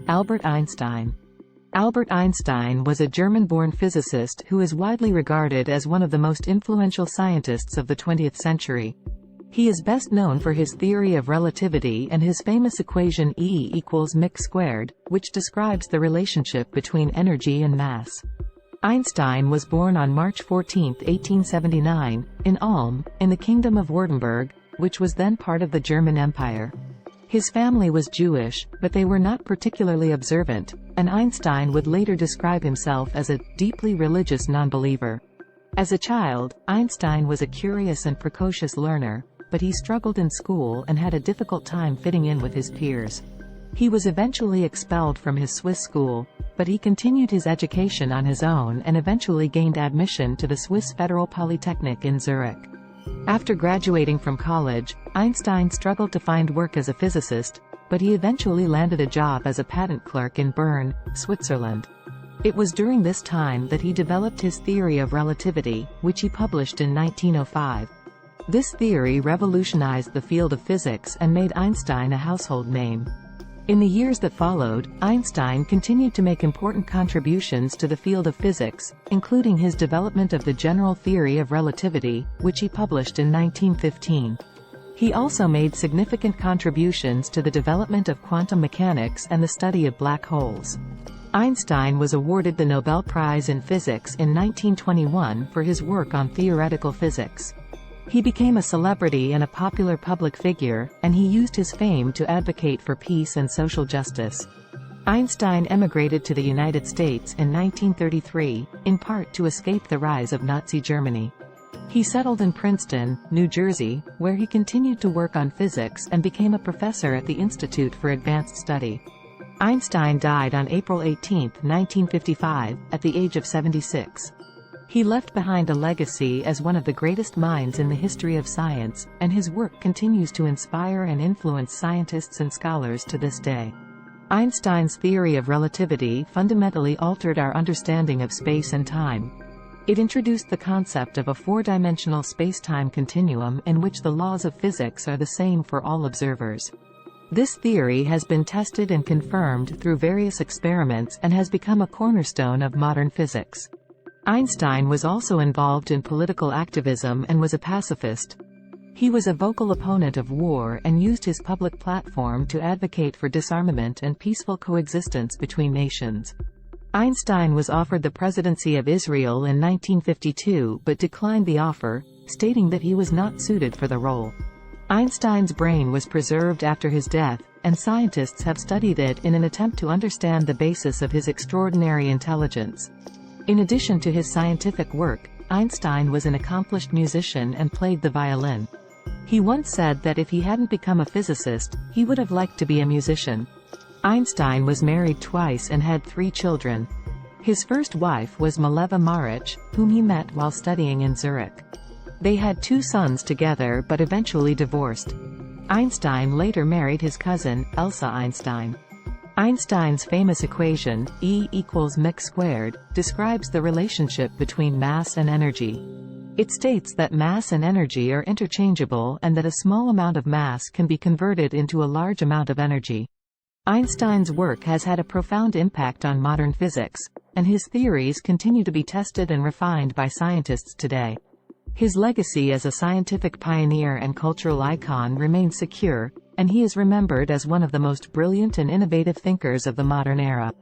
Albert Einstein. Albert Einstein was a German-born physicist who is widely regarded as one of the most influential scientists of the 20th century. He is best known for his theory of relativity and his famous equation E equals mc squared, which describes the relationship between energy and mass. Einstein was born on March 14, 1879, in Ulm, in the Kingdom of Württemberg, which was then part of the German Empire. His family was Jewish, but they were not particularly observant, and Einstein would later describe himself as a deeply religious non-believer. As a child, Einstein was a curious and precocious learner, but he struggled in school and had a difficult time fitting in with his peers. He was eventually expelled from his Swiss school, but he continued his education on his own and eventually gained admission to the Swiss Federal Polytechnic in Zurich. After graduating from college, Einstein struggled to find work as a physicist, but he eventually landed a job as a patent clerk in Bern, Switzerland. It was during this time that he developed his theory of relativity, which he published in 1905. This theory revolutionized the field of physics and made Einstein a household name. In the years that followed, Einstein continued to make important contributions to the field of physics, including his development of the general theory of relativity, which he published in 1915. He also made significant contributions to the development of quantum mechanics and the study of black holes. Einstein was awarded the Nobel Prize in Physics in 1921 for his work on theoretical physics. He became a celebrity and a popular public figure, and he used his fame to advocate for peace and social justice. Einstein emigrated to the United States in 1933, in part to escape the rise of Nazi Germany. He settled in Princeton, New Jersey, where he continued to work on physics and became a professor at the Institute for Advanced Study. Einstein died on April 18, 1955, at the age of 76. He left behind a legacy as one of the greatest minds in the history of science, and his work continues to inspire and influence scientists and scholars to this day. Einstein's theory of relativity fundamentally altered our understanding of space and time. It introduced the concept of a four-dimensional space-time continuum in which the laws of physics are the same for all observers. This theory has been tested and confirmed through various experiments and has become a cornerstone of modern physics. Einstein was also involved in political activism and was a pacifist. He was a vocal opponent of war and used his public platform to advocate for disarmament and peaceful coexistence between nations. Einstein was offered the presidency of Israel in 1952 but declined the offer, stating that he was not suited for the role. Einstein's brain was preserved after his death, and scientists have studied it in an attempt to understand the basis of his extraordinary intelligence. In addition to his scientific work, Einstein was an accomplished musician and played the violin. He once said that if he hadn't become a physicist, he would have liked to be a musician. Einstein was married twice and had 3 children. His first wife was Mileva Maric, whom he met while studying in Zurich. They had 2 sons together but eventually divorced. Einstein later married his cousin, Elsa Einstein. Einstein's famous equation, E equals mc squared, describes the relationship between mass and energy. It states that mass and energy are interchangeable and that a small amount of mass can be converted into a large amount of energy. Einstein's work has had a profound impact on modern physics, and his theories continue to be tested and refined by scientists today. His legacy as a scientific pioneer and cultural icon remains secure, and he is remembered as one of the most brilliant and innovative thinkers of the modern era.